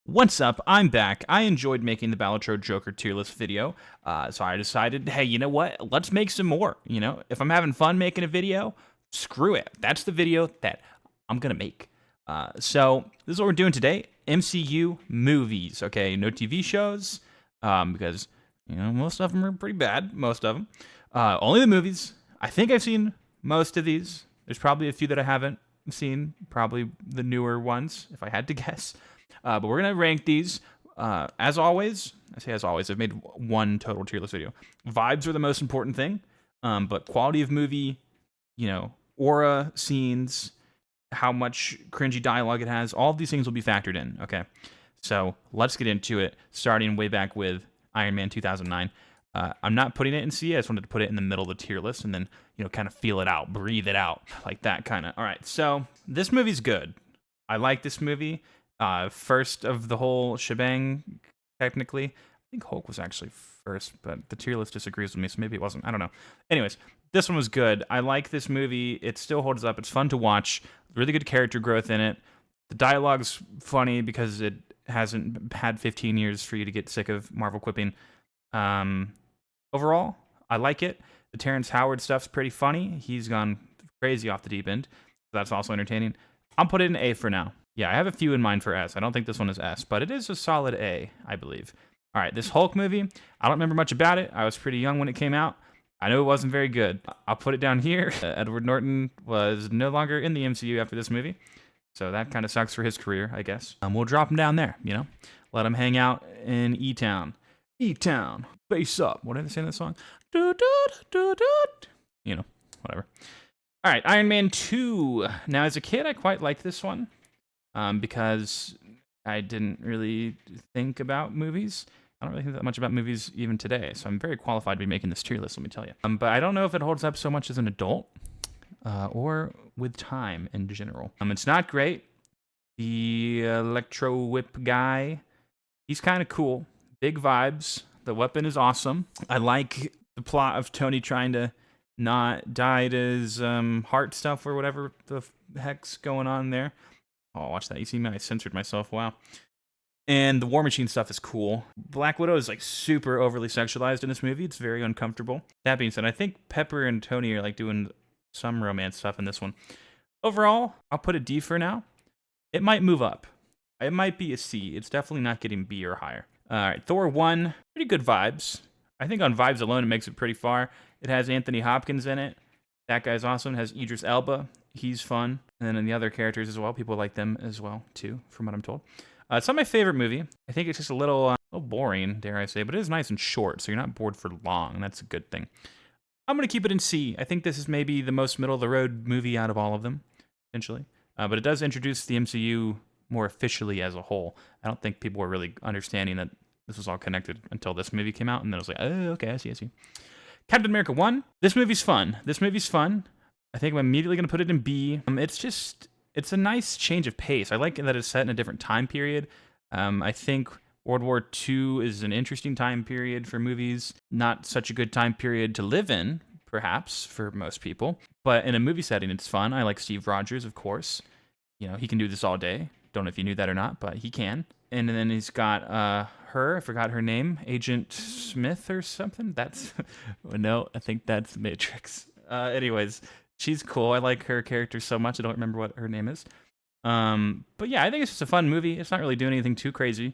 What's up? I'm back. I enjoyed making the Balatro Joker tier list video, so I decided, hey, you know what? Let's make some more. If I'm having fun making a video, screw it. That's the video that I'm gonna make. So this is what we're doing today: MCU movies. Okay, no TV shows, because most of them are pretty bad. Most of them. Only the movies. I think I've seen most of these. There's probably a few that I haven't seen. Probably the newer ones, if I had to guess. But we're going to rank these. As always, I say as always, I've made one total tier list video. Vibes are the most important thing, but quality of movie, aura, scenes, how much cringy dialogue it has, all of these things will be factored in, okay? So let's get into it, starting way back with Iron Man 2009. I'm not putting it in C. I just wanted to put it in the middle of the tier list and then, kind of feel it out, breathe it out, like that kind of. All right, so this movie's good. I like this movie. First of the whole shebang, technically. I think Hulk was actually first, but the tier list disagrees with me, so maybe it wasn't. I don't know. Anyways, this one was good. I like this movie. It still holds up. It's fun to watch. Really good character growth in it. The dialogue's funny because it hasn't had 15 years for you to get sick of Marvel quipping. Overall, I like it. The Terrence Howard stuff's pretty funny. He's gone crazy off the deep end. So that's also entertaining. I'll put it in A for now. Yeah, I have a few in mind for S. I don't think this one is S, but it is a solid A, I believe. All right, this Hulk movie, I don't remember much about it. I was pretty young when it came out. I know it wasn't very good. I'll put it down here. Edward Norton was no longer in the MCU after this movie, so that kind of sucks for his career, I guess. We'll drop him down there, Let him hang out in E-Town. E-Town, face up. What did they say in that song? Whatever. All right, Iron Man 2. Now, as a kid, I quite liked this one. Because I didn't really think about movies. I don't really think that much about movies even today, so I'm very qualified to be making this tier list, let me tell you. But I don't know if it holds up so much as an adult or with time in general. It's not great. The Electro Whip guy, he's kind of cool. Big vibes. The weapon is awesome. I like the plot of Tony trying to not die to his heart stuff or whatever the heck's going on there. Oh, watch that. You see me? I censored myself. Wow. And the War Machine stuff is cool. Black Widow is like super overly sexualized in this movie. It's very uncomfortable. That being said, I think Pepper and Tony are like doing some romance stuff in this one. Overall, I'll put a D for now. It might move up. It might be a C. It's definitely not getting B or higher. All right, Thor 1, pretty good vibes. I think on vibes alone, it makes it pretty far. It has Anthony Hopkins in it. That guy's awesome. It has Idris Elba. He's fun. And then the other characters as well. People like them as well, too, from what I'm told. It's not my favorite movie. I think it's just a little boring, dare I say, but it is nice and short, so you're not bored for long, and that's a good thing. I'm going to keep it in C. I think this is maybe the most middle-of-the-road movie out of all of them, potentially. But it does introduce the MCU more officially as a whole. I don't think people were really understanding that this was all connected until this movie came out, and then it was like, oh, okay, I see. Captain America 1. This movie's fun. I think I'm immediately going to put it in B. It's a nice change of pace. I like that it's set in a different time period. I think World War II is an interesting time period for movies. Not such a good time period to live in, perhaps, for most people. But in a movie setting, it's fun. I like Steve Rogers, of course. He can do this all day. Don't know if you knew that or not, but he can. And then he's got I forgot her name, Agent Smith or something. No, I think that's Matrix. Anyways, she's cool. I like her character so much. I don't remember what her name is. But yeah, I think it's just a fun movie. It's not really doing anything too crazy,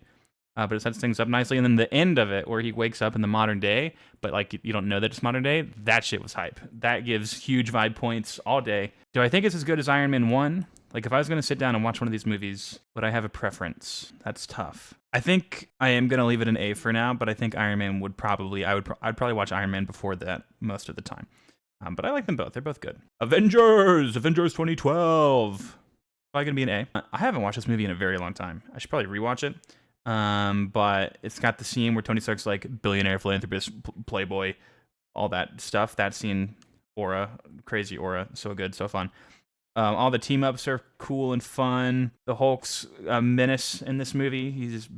but it sets things up nicely. And then the end of it, where he wakes up in the modern day, but like you don't know that it's modern day, that shit was hype. That gives huge vibe points all day. Do I think it's as good as Iron Man 1? Like, if I was going to sit down and watch one of these movies, would I have a preference? That's tough. I think I am going to leave it an A for now, but I think Iron Man I'd probably watch Iron Man before that most of the time. But I like them both. They're both good. Avengers 2012. Probably going to be an A. I haven't watched this movie in a very long time. I should probably rewatch it. But it's got the scene where Tony Stark's like billionaire, philanthropist, playboy, all that stuff. That scene, aura, crazy aura. So good, so fun. All the team-ups are cool and fun. The Hulk's a menace in this movie. He's just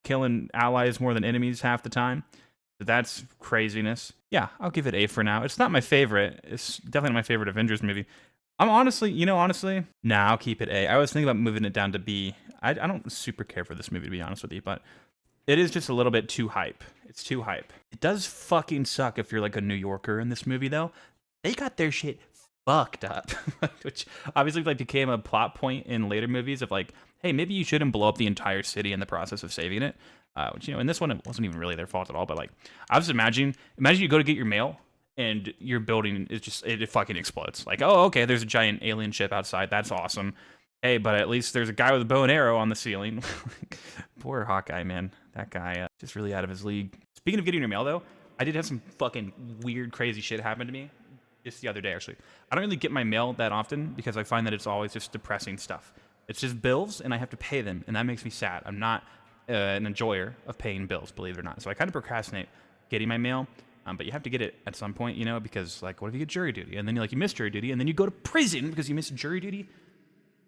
killing allies more than enemies half the time. So that's craziness. Yeah, I'll give it A for now. It's not my favorite. It's definitely not my favorite Avengers movie. I'm honestly, nah, I'll keep it A. I was thinking about moving it down to B. I don't super care for this movie, to be honest with you, but it is just a little bit too hype. It's too hype. It does fucking suck if you're like a New Yorker in this movie, though. They got their shit fucked up, which obviously like became a plot point in later movies of like, hey, maybe you shouldn't blow up the entire city in the process of saving it. Which, in this one, it wasn't even really their fault at all. But like, I was imagine you go to get your mail and your building is just, it fucking explodes. Like, oh, okay, there's a giant alien ship outside. That's awesome. Hey, but at least there's a guy with a bow and arrow on the ceiling. Poor Hawkeye, man. That guy just really out of his league. Speaking of getting your mail, though, I did have some fucking weird, crazy shit happen to me just the other day, actually. I don't really get my mail that often because I find that it's always just depressing stuff. It's just bills, and I have to pay them, and that makes me sad. I'm not an enjoyer of paying bills, believe it or not. So I kind of procrastinate getting my mail. But you have to get it at some point, because like, what if you get jury duty? And then you miss jury duty, and then you go to prison because you missed jury duty.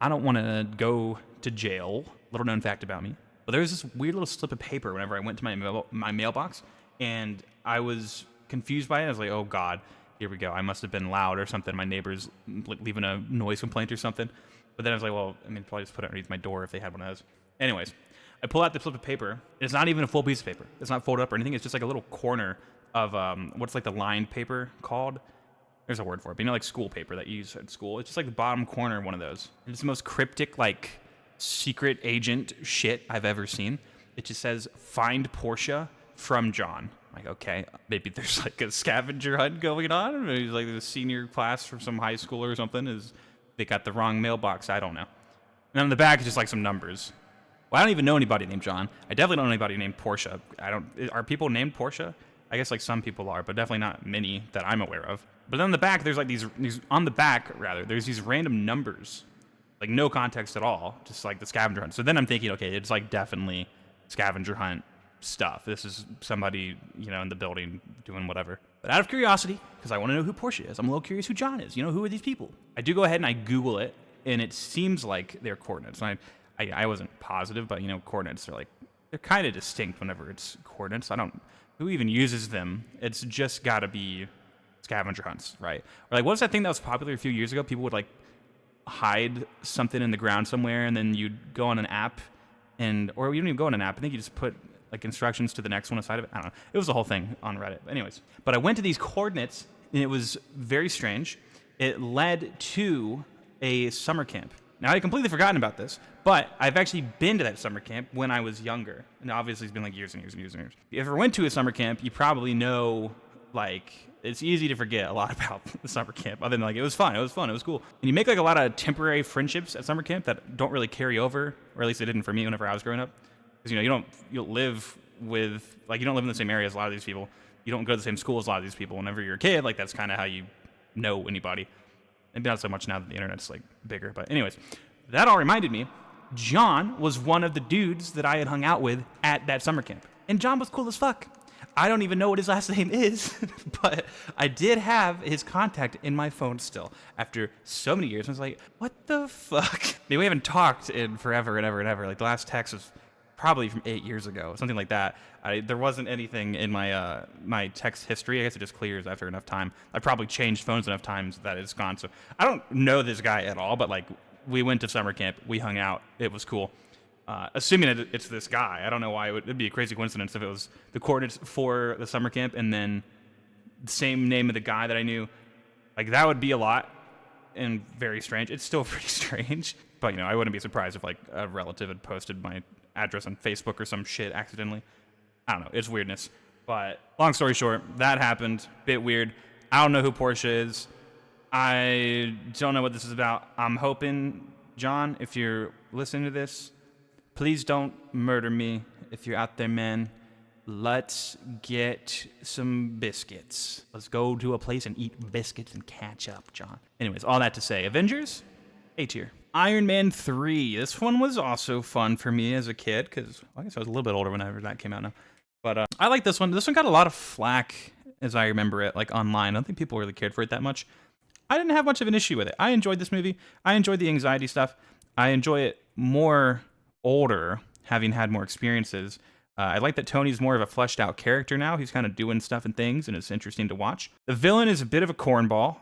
I don't want to go to jail. Little known fact about me. But there was this weird little slip of paper whenever I went to my mailbox, and I was confused by it. I was like, oh God, here we go. I must have been loud or something. My neighbor's leaving a noise complaint or something. But then I was like, well, probably just put it underneath my door if they had one of those. Anyways, I pull out the slip of paper. It's not even a full piece of paper. It's not folded up or anything. It's just like a little corner of what's like the lined paper called. There's a word for it, but like school paper that you use at school. It's just like the bottom corner of one of those. It's the most cryptic, like secret agent shit I've ever seen. It just says, find Portia from John. I'm like, okay, maybe there's like a scavenger hunt going on. Maybe like the senior class from some high school or something they got the wrong mailbox. I don't know. And on the back is just like some numbers. Well, I don't even know anybody named John. I definitely don't know anybody named Portia. Are people named Portia? I guess like some people are, but definitely not many that I'm aware of. But then on the back, there's like these on the back rather, there's these random numbers, like no context at all, just like the scavenger hunt. So then I'm thinking, okay, it's like definitely scavenger hunt stuff. This is somebody, in the building doing whatever. But out of curiosity, because I want to know who Portia is, I'm a little curious who John is. Who are these people? I do go ahead and I Google it, and it seems like they're coordinates. And I wasn't positive, but coordinates are like, they're kind of distinct whenever it's coordinates. Who even uses them? It's just got to be scavenger hunts, right? Or like, what was that thing that was popular a few years ago? People would like hide something in the ground somewhere, and then you'd go on an app, or you don't even go on an app. I think you just put like instructions to the next one aside of it. I don't know. It was the whole thing on Reddit. But anyways, but I went to these coordinates, and it was very strange. It led to a summer camp. Now, I had completely forgotten about this, but I've actually been to that summer camp when I was younger. And obviously, it's been like years and years and years and years. If you ever went to a summer camp, you probably know, like, it's easy to forget a lot about the summer camp. Other than, like, it was fun, it was cool. And you make, like, a lot of temporary friendships at summer camp that don't really carry over, or at least it didn't for me whenever I was growing up. Because, you don't live with, like, you don't live in the same area as a lot of these people. You don't go to the same school as a lot of these people. Whenever you're a kid, like, that's kind of how you know anybody. Maybe not so much now that the internet's, like, bigger. But anyways, that all reminded me, John was one of the dudes that I had hung out with at that summer camp. And John was cool as fuck. I don't even know what his last name is, but I did have his contact in my phone still after so many years. I was like, what the fuck? I mean, we haven't talked in forever and ever and ever. Like, the last text was probably from 8 years ago, something like that. There wasn't anything in my my text history. I guess it just clears after enough time. I probably changed phones enough times that it's gone. So I don't know this guy at all, but like, we went to summer camp. We hung out. It was cool. Assuming that it's this guy. I don't know why. It'd be a crazy coincidence if it was the coordinates for the summer camp and then the same name of the guy that I knew. Like, that would be a lot and very strange. It's still pretty strange. But, I wouldn't be surprised if, like, a relative had posted my address on Facebook or some shit accidentally. I don't know. It's weirdness. But long story short, that happened. Bit weird. I don't know who Portia is. I don't know what this is about. I'm hoping, John, if you're listening to this, please don't murder me. If you're out there, man, let's get some biscuits. Let's go to a place and eat biscuits and catch up, John. Anyways, all that to say, Avengers, A tier. Iron Man 3. This one was also fun for me as a kid, because I guess I was a little bit older whenever that came out now. But I like this one. This one got a lot of flack, as I remember it, like online. I don't think people really cared for it that much. I didn't have much of an issue with it. I enjoyed this movie. I enjoyed the anxiety stuff. I enjoy it more older, having had more experiences. I like that Tony's more of a fleshed out character now. He's kind of doing stuff and things, and it's interesting to watch. The villain is a bit of a cornball.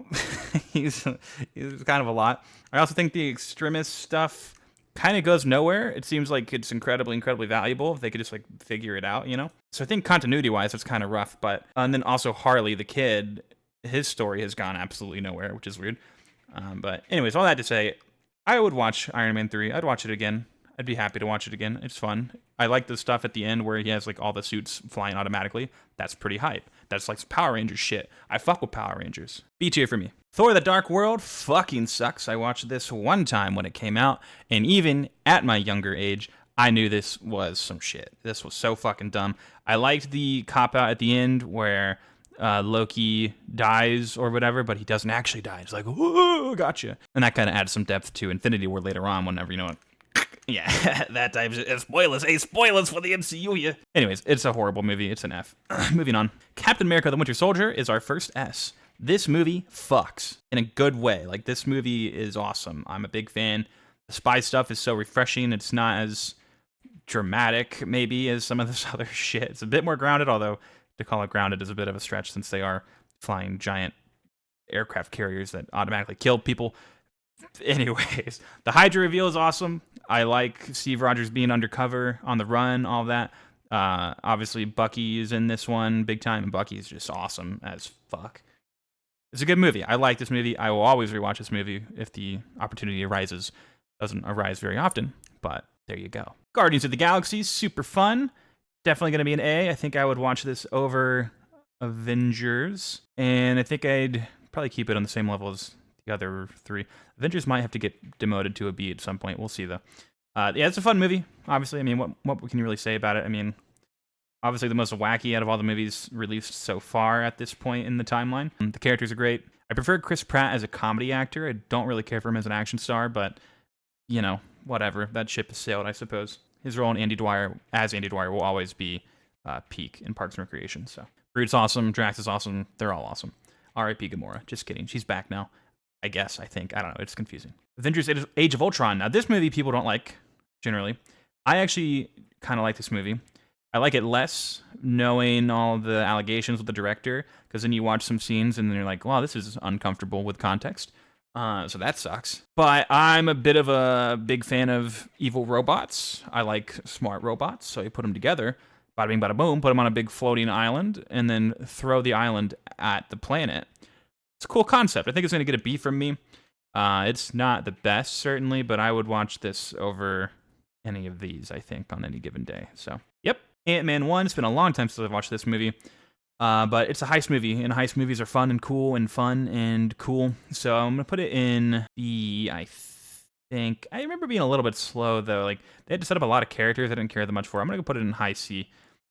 he's kind of a lot. I also think the extremist stuff kind of goes nowhere. It seems like it's incredibly valuable if they could just like figure it out, you know? So I think continuity wise, it's kind of rough. But and then also Harley, the kid, his story has gone absolutely nowhere, which is weird. But anyways, all that to say, I would watch Iron Man 3. I'd watch it again. I'd be happy to watch it again. It's fun. I like the stuff at the end where he has like all the suits flying automatically. That's pretty hype. That's like Power Rangers shit. I fuck with Power Rangers. B tier for me. Thor: The Dark World fucking sucks. I watched this one time when it came out, and even at my younger age, I knew this was some shit. This was so fucking dumb. I liked the cop-out at the end where Loki dies or whatever, but he doesn't actually die. It's like, whoa, gotcha. And that kind of adds some depth to Infinity War later on whenever, you know what? Yeah, that time. Spoilers. Hey, spoilers for the MCU, yeah. Anyways, it's a horrible movie. It's an F. Moving on. Captain America: The Winter Soldier is our first S. This movie fucks in a good way. Like, this movie is awesome. I'm a big fan. The spy stuff is so refreshing. It's not as dramatic, maybe, as some of this other shit. It's a bit more grounded, although to call it grounded is a bit of a stretch since they are flying giant aircraft carriers that automatically kill people. Anyways, the Hydra reveal is awesome. I like Steve Rogers being undercover on the run, all that. Obviously, Bucky is in this one big time, and Bucky is just awesome as fuck. It's a good movie. I like this movie. I will always rewatch this movie if the opportunity arises. Doesn't arise very often, but there you go. Guardians of the Galaxy, super fun. Definitely going to be an A. I think I would watch this over Avengers, and I think I'd probably keep it on the same level as the other three. Avengers might have to get demoted to a B at some point. We'll see, though. Yeah, it's a fun movie, obviously. I mean, what can you really say about it? I mean, obviously the most wacky out of all the movies released so far at this point in the timeline. The characters are great. I prefer Chris Pratt as a comedy actor. I don't really care for him as an action star, but, you know, whatever. That ship has sailed, I suppose. His role in Andy Dwyer will always be peak in Parks and Recreation. So Groot's awesome. Drax is awesome. They're all awesome. R.I.P. Gamora. Just kidding. She's back now. I guess, I think. I don't know. It's confusing. Avengers Age of Ultron. Now, this movie people don't like, generally. I actually kind of like this movie. I like it less knowing all the allegations with the director, because then you watch some scenes and then you're like, wow, this is uncomfortable with context. So that sucks. But I'm a bit of a big fan of evil robots. I like smart robots, so you put them together, bada bing, bada boom, put them on a big floating island, and then throw the island at the planet. It's a cool concept. I think it's going to get a B from me. It's not the best, certainly, but I would watch this over any of these, I think, on any given day. So, yep. Ant-Man 1. It's been a long time since I've watched this movie. But it's a heist movie, and heist movies are fun and cool. So I'm going to put it in B, I think. I remember being a little bit slow, though. Like, they had to set up a lot of characters I didn't care that much for. I'm going to put it in high C.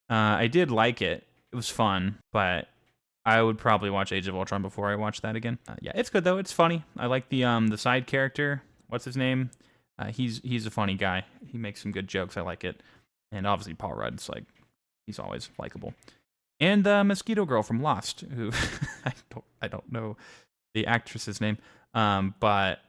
I did like it. It was fun, but I would probably watch Age of Ultron before I watch that again. Yeah, it's good, though. It's funny. I like the side character. What's his name? He's a funny guy. He makes some good jokes. I like it. And obviously Paul Rudd's like, he's always likable. And the Mosquito Girl from Lost, who I don't know the actress's name, but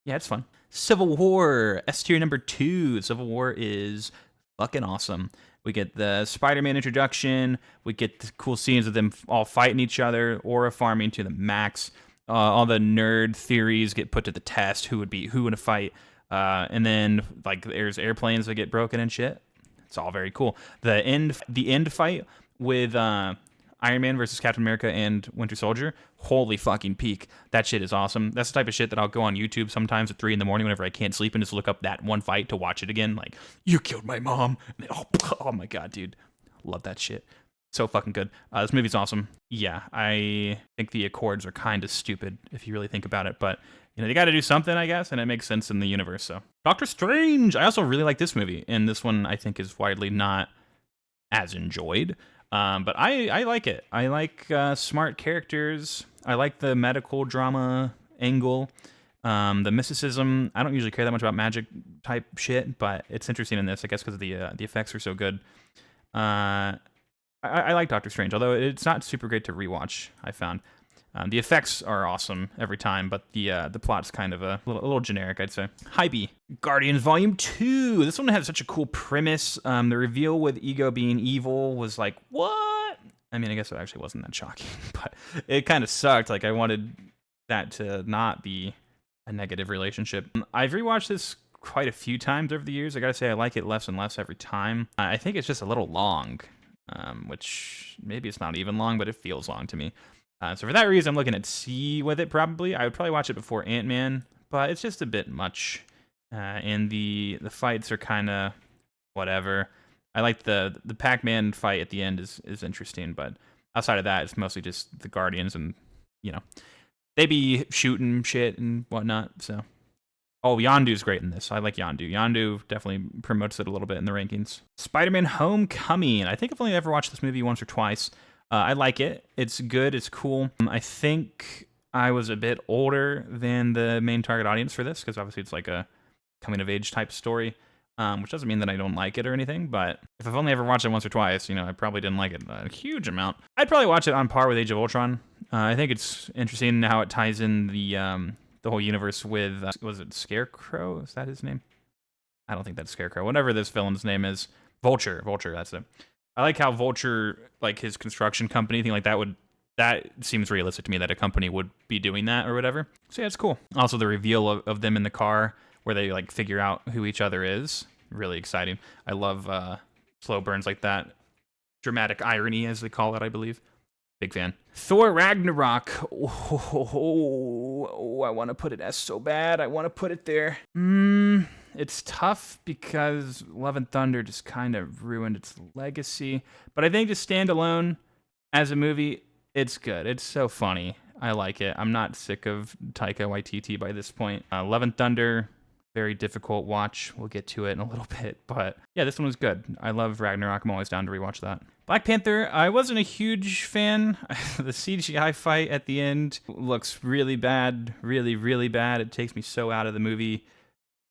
yeah, it's fun. Civil War, S tier number 2. Civil War is fucking awesome. We get the Spider-Man introduction. We get the cool scenes of them all fighting each other, aura farming to the max. All the nerd theories get put to the test. Who would beat who in a fight? And then like there's airplanes that get broken and shit. It's all very cool. The end fight with Iron Man versus Captain America and Winter Soldier, holy fucking peak. That shit is awesome. That's the type of shit that I'll go on YouTube sometimes at 3 in the morning whenever I can't sleep and just look up that one fight to watch it again. Like, you killed my mom. And then, oh my god, dude. Love that shit. So fucking good. This movie's awesome. Yeah, I think the Accords are kind of stupid if you really think about it, but you know, they got to do something, I guess, and it makes sense in the universe. So, Doctor Strange. I also really like this movie, and this one I think is widely not as enjoyed. But I like it. I like smart characters. I like the medical drama angle. The mysticism. I don't usually care that much about magic type shit, but it's interesting in this, I guess, because the effects are so good. I like Doctor Strange, although it's not super great to rewatch, I found. The effects are awesome every time, but the plot's kind of a little generic, I'd say. Hybe. Guardians Volume 2. This one had such a cool premise. The reveal with Ego being evil was like, what? I mean, I guess it actually wasn't that shocking, but it kind of sucked. Like, I wanted that to not be a negative relationship. I've rewatched this quite a few times over the years. I gotta say, I like it less and less every time. I think it's just a little long, which maybe it's not even long, but it feels long to me. So for that reason, I'm looking at C with it probably. I would probably watch it before Ant-Man, but it's just a bit much. And the fights are kind of whatever. I like the Pac-Man fight at the end is interesting, but outside of that, it's mostly just the Guardians and, you know, they be shooting shit and whatnot, so. Oh, Yondu's great in this. I like Yondu. Yondu definitely promotes it a little bit in the rankings. Spider-Man Homecoming. I think I've only ever watched this movie once or twice. I like it. It's good. It's cool. I think I was a bit older than the main target audience for this, because obviously it's like a coming-of-age type story, which doesn't mean that I don't like it or anything, but if I've only ever watched it once or twice, you know, I probably didn't like it a huge amount. I'd probably watch it on par with Age of Ultron. I think it's interesting how it ties in the whole universe with, was it Scarecrow? Is that his name? I don't think that's Scarecrow. Whatever this villain's name is. Vulture, that's it. I like how Vulture, like his construction company, thing like that seems realistic to me that a company would be doing that or whatever. So yeah, it's cool. Also the reveal of them in the car where they like figure out who each other is. Really exciting. I love slow burns like that. Dramatic irony, as they call it, I believe. Big fan. Thor Ragnarok. Oh, I want to put it S so bad. I want to put it there. It's tough because Love and Thunder just kind of ruined its legacy. But I think to stand alone as a movie, it's good. It's so funny. I like it. I'm not sick of Taika Waititi by this point. Love and Thunder, very difficult watch. We'll get to it in a little bit. But yeah, this one was good. I love Ragnarok. I'm always down to rewatch that. Black Panther, I wasn't a huge fan. The CGI fight at the end looks really bad. Really, really bad. It takes me so out of the movie.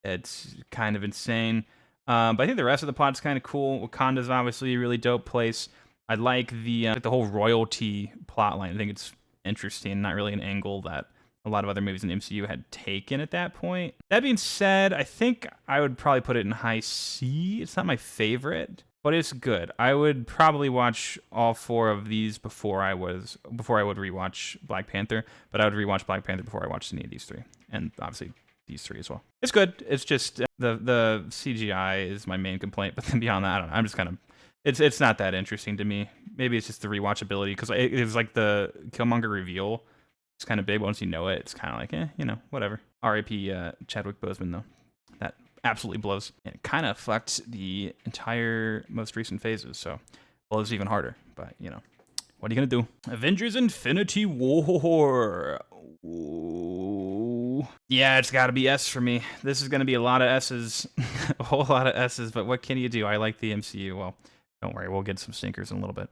It's kind of insane. But I think the rest of the plot's kind of cool. Wakanda's obviously a really dope place. I like the whole royalty plotline. I think it's interesting. Not really an angle that a lot of other movies in the MCU had taken at that point. That being said, I think I would probably put it in high C. It's not my favorite, but it's good. I would probably watch all four of these before I would rewatch Black Panther, but I would rewatch Black Panther before I watched any of these three, and obviously these three as well. It's good. It's just the CGI is my main complaint, but then beyond that, I don't know. I'm just kind of it's not that interesting to me. Maybe it's just the rewatchability because it was like the Killmonger reveal. It's kind of big. Once you know it, it's kind of like, whatever. R.I.P. Chadwick Boseman, though. That absolutely blows. And it kind of fucked the entire most recent phases, so blows even harder. But, what are you going to do? Avengers Infinity War. Ooh. Yeah, it's got to be S for me. This is going to be a lot of S's. A whole lot of S's, but what can you do? I like the MCU. Well, don't worry. We'll get some stinkers in a little bit.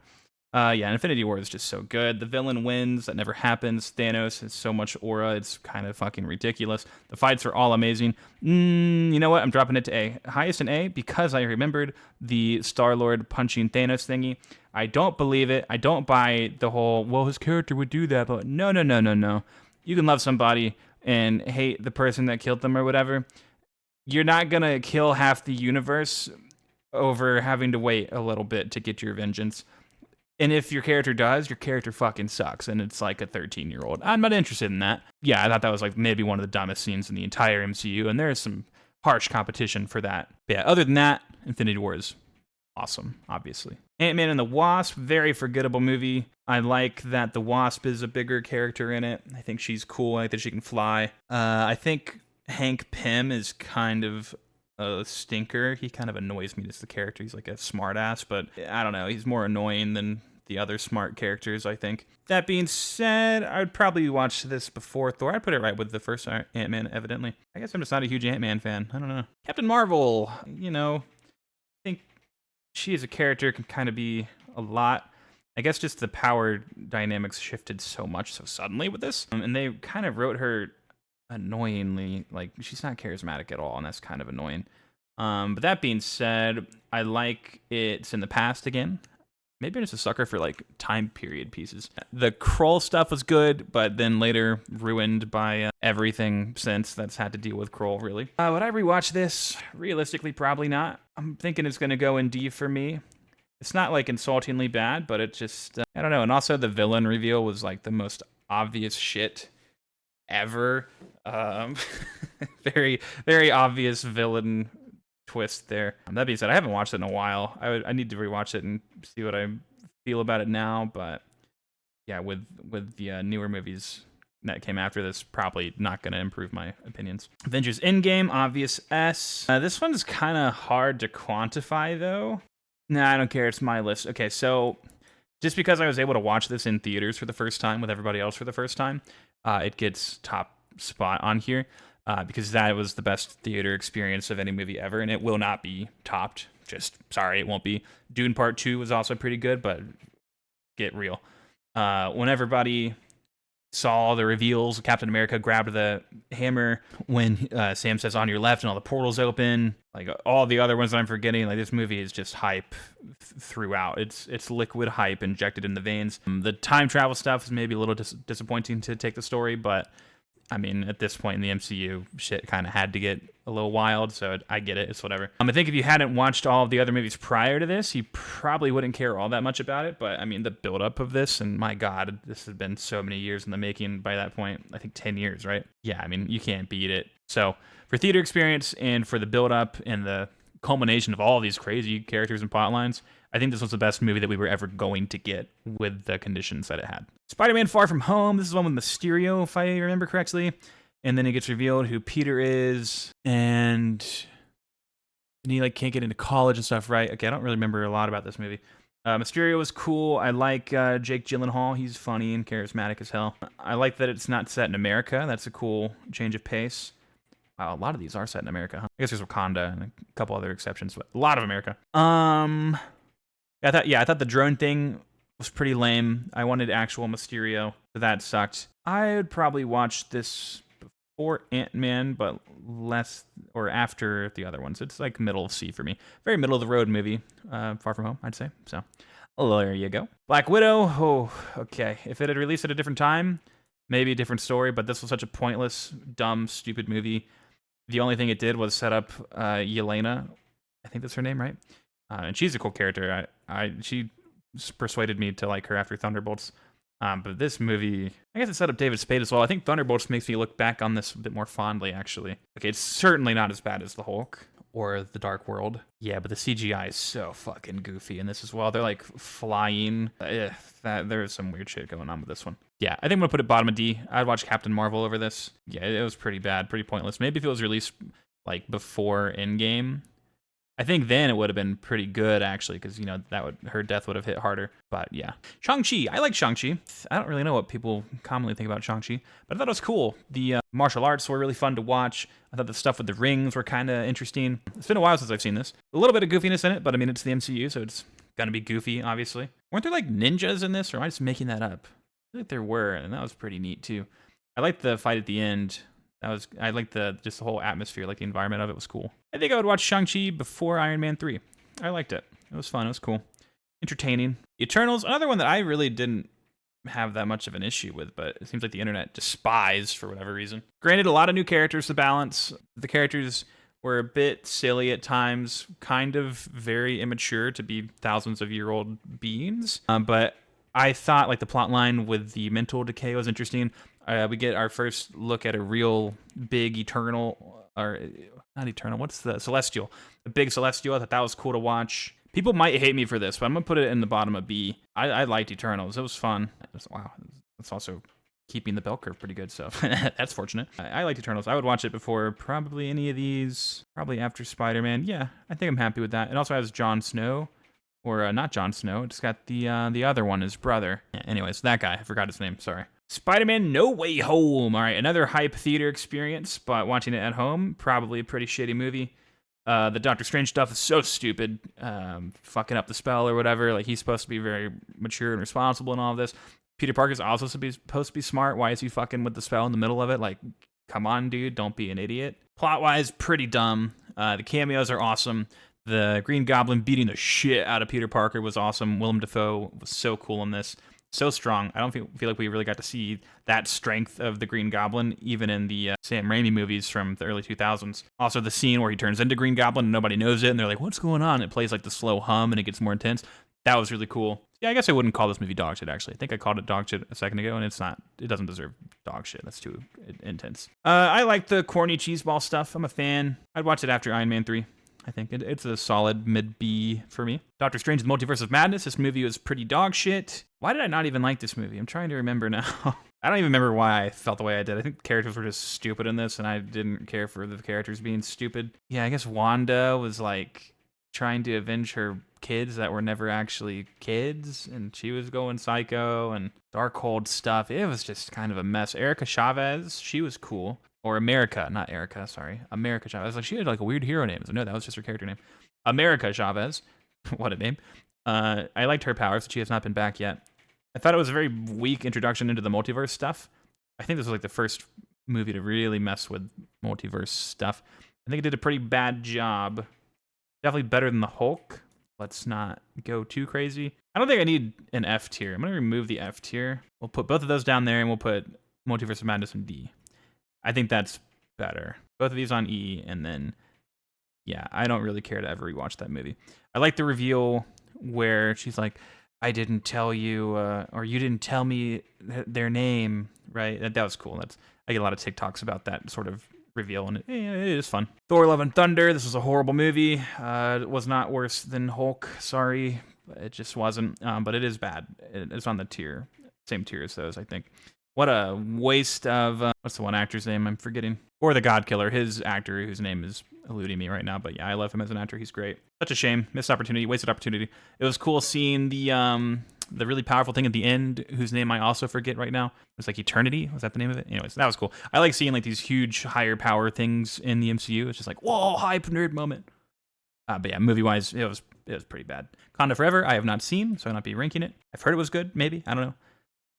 Yeah, Infinity War is just so good. The villain wins. That never happens. Thanos has so much aura. It's kind of fucking ridiculous. The fights are all amazing. You know what? I'm dropping it to A. Highest in A because I remembered the Star-Lord punching Thanos thingy. I don't believe it. I don't buy the whole, well, his character would do that. But no. You can love somebody and hate the person that killed them or whatever. You're not going to kill half the universe over having to wait a little bit to get your vengeance. And if your character does, your character fucking sucks. And it's like a 13-year-old. I'm not interested in that. Yeah, I thought that was like maybe one of the dumbest scenes in the entire MCU. And there is some harsh competition for that. But yeah, other than that, Infinity War is awesome, obviously. Ant-Man and the Wasp, very forgettable movie. I like that the Wasp is a bigger character in it. I think she's cool. I like that she can fly. I think Hank Pym is kind of a stinker. He kind of annoys me as the character. He's like a smartass, but I don't know. He's more annoying than the other smart characters, I think. That being said, I would probably watch this before Thor. I'd put it right with the first Ant-Man, evidently. I guess I'm just not a huge Ant-Man fan. I don't know. Captain Marvel, I think she as a character can kind of be a lot. I guess just the power dynamics shifted so much so suddenly with this. And they kind of wrote her annoyingly, like she's not charismatic at all, and that's kind of annoying. But that being said, I like it's in the past again. maybe I'm just a sucker for like time period pieces. The Kroll stuff was good, but then later ruined by everything since that's had to deal with Kroll, really. Would I rewatch this? Realistically, probably not. I'm thinking it's going to go in D for me. It's not like insultingly bad, but it just, I don't know. And also the villain reveal was like the most obvious shit ever. Very, very obvious villain twist there. That being said, I haven't watched it in a while. I need to rewatch it and see what I feel about it now. But yeah, with the newer movies that came after this, probably not going to improve my opinions. Avengers Endgame, obvious S. This one's kind of hard to quantify though. Nah, I don't care. It's my list. Okay, so just because I was able to watch this in theaters for the first time with everybody else for the first time, it gets top spot on here. Because that was the best theater experience of any movie ever, and it will not be topped. Just, sorry, it won't be. Dune Part 2 was also pretty good, but get real. When everybody saw the reveals, Captain America grabbed the hammer, when Sam says on your left and all the portals open, like all the other ones that I'm forgetting, like this movie is just hype throughout. It's liquid hype injected in the veins. The time travel stuff is maybe a little disappointing to take the story, but I mean, at this point in the MCU, shit kind of had to get a little wild, so I get it. It's whatever. I think if you hadn't watched all of the other movies prior to this, you probably wouldn't care all that much about it, but I mean, the buildup of this, and my God, this has been so many years in the making by that point. I think 10 years, right? Yeah, I mean, you can't beat it. So for theater experience and for the buildup and the culmination of all these crazy characters and plot lines, I think this was the best movie that we were ever going to get with the conditions that it had. Spider-Man Far From Home. This is one with Mysterio, if I remember correctly. And then it gets revealed who Peter is. And he like can't get into college and stuff, right? Okay, I don't really remember a lot about this movie. Mysterio was cool. I like Jake Gyllenhaal. He's funny and charismatic as hell. I like that it's not set in America. That's a cool change of pace. Wow, a lot of these are set in America, huh? I guess there's Wakanda and a couple other exceptions, but a lot of America. I thought the drone thing was pretty lame. I wanted actual Mysterio, so that sucked. I would probably watch this before Ant-Man, but less or after the other ones. It's like middle of C for me. Very middle of the road movie, Far From Home, I'd say. So, there you go. Black Widow. Oh, okay. If it had released at a different time, maybe a different story. But this was such a pointless, dumb, stupid movie. The only thing it did was set up Yelena. I think that's her name, right? And she's a cool character. She persuaded me to like her after Thunderbolts. But this movie, I guess it set up David Spade as well. I think Thunderbolts makes me look back on this a bit more fondly, actually. Okay, it's certainly not as bad as The Hulk or The Dark World. Yeah, but the CGI is so fucking goofy in this as well. They're like flying. There's some weird shit going on with this one. Yeah, I think I'm going to put it bottom of D. I'd watch Captain Marvel over this. Yeah, it was pretty bad, pretty pointless. Maybe if it was released like before Endgame, I think then it would have been pretty good, actually, because, you know, her death would have hit harder. But yeah. Shang-Chi. I like Shang-Chi. I don't really know what people commonly think about Shang-Chi, but I thought it was cool. The martial arts were really fun to watch. I thought the stuff with the rings were kind of interesting. It's been a while since I've seen this. A little bit of goofiness in it, but I mean, it's the MCU, so it's going to be goofy, obviously. Weren't there like ninjas in this, or am I just making that up? I feel like there were, and that was pretty neat, too. I liked the fight at the end. I liked just the whole atmosphere, like the environment of it was cool. I think I would watch Shang-Chi before Iron Man 3. I liked it. It was fun. It was cool. Entertaining. Eternals, another one that I really didn't have that much of an issue with, but it seems like the internet despised for whatever reason. Granted, a lot of new characters to balance. The characters were a bit silly at times, kind of very immature to be thousands of year old beings. But I thought like the plot line with the mental decay was interesting. We get our first look at a real big Eternal, or not Eternal, what's the Celestial? The big Celestial. I thought that was cool to watch. People might hate me for this, but I'm going to put it in the bottom of B. I liked Eternals. It was fun. Wow. That's also keeping the bell curve pretty good, so that's fortunate. I liked Eternals. I would watch it before probably any of these, probably after Spider-Man. Yeah, I think I'm happy with that. It also has Jon Snow, or not Jon Snow. It's got the other one, his brother. Yeah, anyways, that guy. I forgot his name. Sorry. Spider-Man No Way Home. All right, another hype theater experience, but watching it at home, probably a pretty shitty movie. The Doctor Strange stuff is so stupid, fucking up the spell or whatever. Like, he's supposed to be very mature and responsible and all of this. Peter Parker's also supposed to be smart. Why is he fucking with the spell in the middle of it? Like, come on, dude, don't be an idiot. Plot-wise, pretty dumb. The cameos are awesome. The Green Goblin beating the shit out of Peter Parker was awesome. Willem Dafoe was so cool in this. So strong. I don't feel like we really got to see that strength of the Green Goblin, even in the Sam Raimi movies from the early 2000s. Also, the scene where he turns into Green Goblin and nobody knows it, and they're like, what's going on? It plays like the slow hum and it gets more intense. That was really cool. Yeah, I guess I wouldn't call this movie dog shit, actually. I think I called it dog shit a second ago, and it's not. It doesn't deserve dog shit. That's too intense. I like the corny cheeseball stuff. I'm a fan. I'd watch it after Iron Man 3. I think it's a solid mid-B for me. Doctor Strange: The Multiverse of Madness. This movie was pretty dog shit. Why did I not even like this movie? I'm trying to remember now. I don't even remember why I felt the way I did. I think the characters were just stupid in this, and I didn't care for the characters being stupid. Yeah, I guess Wanda was like trying to avenge her kids that were never actually kids, and she was going psycho, and Darkhold stuff. It was just kind of a mess. Erica Chavez, she was cool. Or America, not Erica, sorry. America Chavez. Like, she had like a weird hero name. So no, that was just her character name. America Chavez. What a name. I liked her powers, but she has not been back yet. I thought it was a very weak introduction into the multiverse stuff. I think this was like the first movie to really mess with multiverse stuff. I think it did a pretty bad job. Definitely better than the Hulk. Let's not go too crazy. I don't think I need an F tier. I'm going to remove the F tier. We'll put both of those down there, and we'll put Multiverse of Madness in D. I think that's better. Both of these on E, and then, yeah, I don't really care to ever rewatch that movie. I like the reveal where she's like, I didn't tell you, or you didn't tell me their name, right? That was cool. I get a lot of TikToks about that sort of reveal, and it is fun. Thor: Love and Thunder. This was a horrible movie. It was not worse than Hulk. Sorry, it just wasn't. But it is bad. It's on the same tier as those, I think. What a waste of, what's the one actor's name? I'm forgetting. Or the God Killer, his actor, whose name is eluding me right now. But yeah, I love him as an actor. He's great. Such a shame. Missed opportunity, wasted opportunity. It was cool seeing the really powerful thing at the end, whose name I also forget right now. It's like Eternity. Was that the name of it? Anyways, that was cool. I like seeing like these huge, higher power things in the MCU. It's just like, whoa, hype nerd moment. But yeah, movie-wise, it was pretty bad. Wakanda Forever, I have not seen, so I'll not be ranking it. I've heard it was good, maybe. I don't know.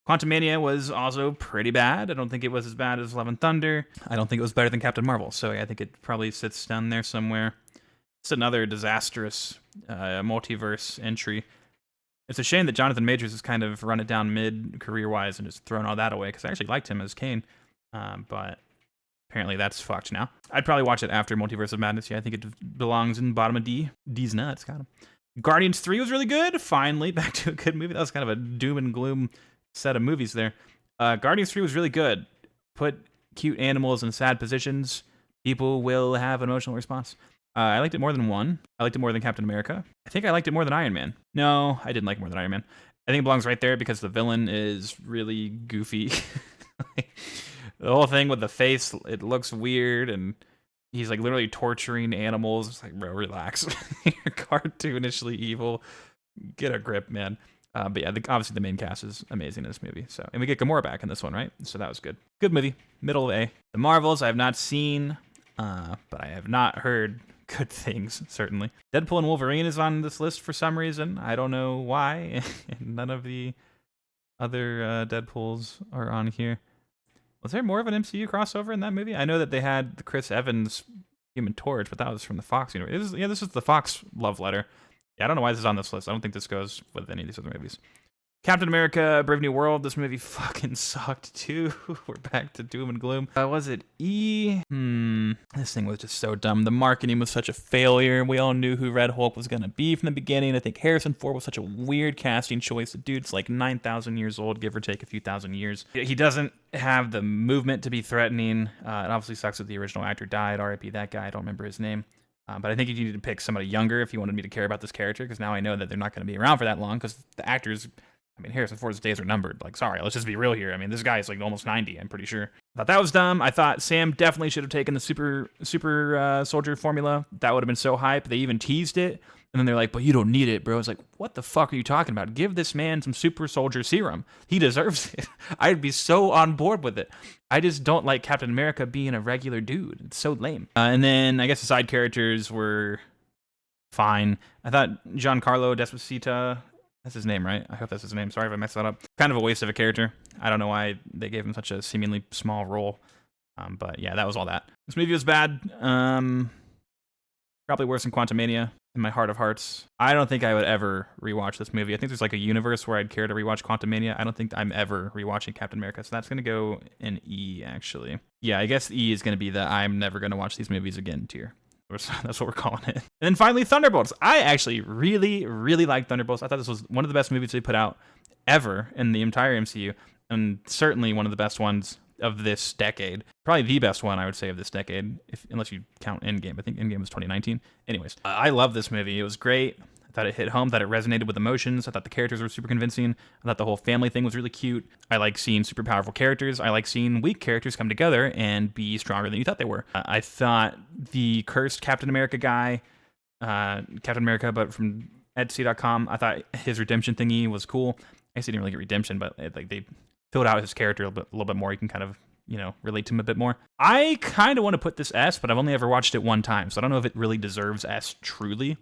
Quantumania was also pretty bad. I don't think it was as bad as Love and Thunder. I don't think it was better than Captain Marvel, so I think it probably sits down there somewhere. It's another disastrous multiverse entry. It's a shame that Jonathan Majors has kind of run it down mid career-wise and just thrown all that away, because I actually liked him as Kane, but apparently that's fucked now. I'd probably watch it after Multiverse of Madness. Yeah, I think it belongs in bottom of D. D's nuts, got him. Guardians 3 was really good. Finally, back to a good movie. That was kind of a doom and gloom set of movies there. Guardians 3 was really good. Put cute animals in sad positions. People will have an emotional response. I liked it more than one. I liked it more than Captain America. I think I liked it more than Iron Man. No, I didn't like it more than Iron Man. I think it belongs right there because the villain is really goofy. The whole thing with the face, it looks weird, and he's like literally torturing animals. It's like, bro, relax. You're cartoonishly evil. Get a grip, man. But yeah, obviously the main cast is amazing in this movie. So, and we get Gamora back in this one, right? So that was good. Good movie. Middle of A. The Marvels I have not seen, but I have not heard good things, certainly. Deadpool and Wolverine is on this list for some reason. I don't know why. None of the other Deadpools are on here. Was there more of an MCU crossover in that movie? I know that they had the Chris Evans Human Torch, but that was from the Fox universe. This is the Fox love letter. Yeah, I don't know why this is on this list. I don't think this goes with any of these other movies. Captain America, Brave New World. This movie fucking sucked too. We're back to doom and gloom. Was it E? This thing was just so dumb. The marketing was such a failure. We all knew who Red Hulk was going to be from the beginning. I think Harrison Ford was such a weird casting choice. The dude's like 9,000 years old, give or take a few thousand years. He doesn't have the movement to be threatening. It obviously sucks that the original actor died. R.I.P. that guy. I don't remember his name. But I think you need to pick somebody younger if you wanted me to care about this character, because now I know that they're not going to be around for that long, because the actors... I mean, Harrison Ford's days are numbered. Like, sorry, let's just be real here. I mean, this guy is like almost 90, I'm pretty sure. I thought that was dumb. I thought Sam definitely should have taken the super soldier formula. That would have been so hype. They even teased it. And then they're like, but you don't need it, bro. It's like, what the fuck are you talking about? Give this man some super soldier serum. He deserves it. I'd be so on board with it. I just don't like Captain America being a regular dude. It's so lame. And then I guess the side characters were fine. I thought Giancarlo Despacito... That's his name, right? I hope that's his name. Sorry if I messed that up. Kind of a waste of a character. I don't know why they gave him such a seemingly small role. But yeah, that was all that. This movie was bad. Probably Probably worse than Quantumania in my heart of hearts. I don't think I would ever rewatch this movie. I think there's like a universe where I'd care to rewatch Quantumania. I don't think I'm ever rewatching Captain America. So that's going to go in E, actually. Yeah, I guess E is going to be the I'm never going to watch these movies again tier. That's what we're calling it. And then finally, Thunderbolts. I actually really, really like Thunderbolts. I thought this was one of the best movies they put out ever in the entire MCU, and certainly one of the best ones of this decade. Probably the best one, I would say, of this decade, unless you count Endgame. I think Endgame was 2019. Anyways, I love this movie. It was great. I thought it hit home, that it resonated with emotions. I thought the characters were super convincing. I thought the whole family thing was really cute. I like seeing super powerful characters. I like seeing weak characters come together and be stronger than you thought they were. I thought the cursed Captain America guy, Captain America, but from Etsy.com, I thought his redemption thingy was cool. I guess he didn't really get redemption, but they filled out his character a little bit more. You can kind of, relate to him a bit more. I kind of want to put this S, but I've only ever watched it one time, so I don't know if it really deserves S truly.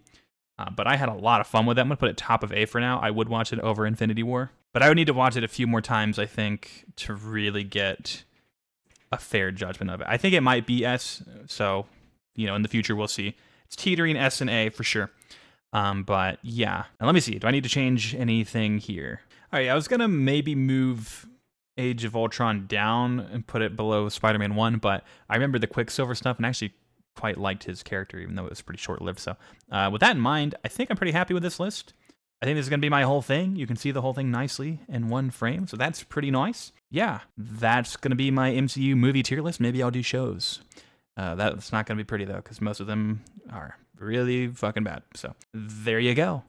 But I had a lot of fun with it. I'm going to put it top of A for now. I would watch it over Infinity War. But I would need to watch it a few more times, I think, to really get a fair judgment of it. I think it might be S. So, in the future, we'll see. It's teetering S and A for sure. But yeah. And let me see. Do I need to change anything here? All right. I was going to maybe move Age of Ultron down and put it below Spider-Man 1. But I remember the Quicksilver stuff and actually quite liked his character, even though it was pretty short-lived. So with that in mind, I think I'm pretty happy with this list. I think this is going to be my whole thing. You can see the whole thing nicely in one frame, so that's pretty nice. Yeah, that's going to be my MCU movie tier list. Maybe I'll do shows. That's not going to be pretty, though, because most of them are really fucking bad. So there you go.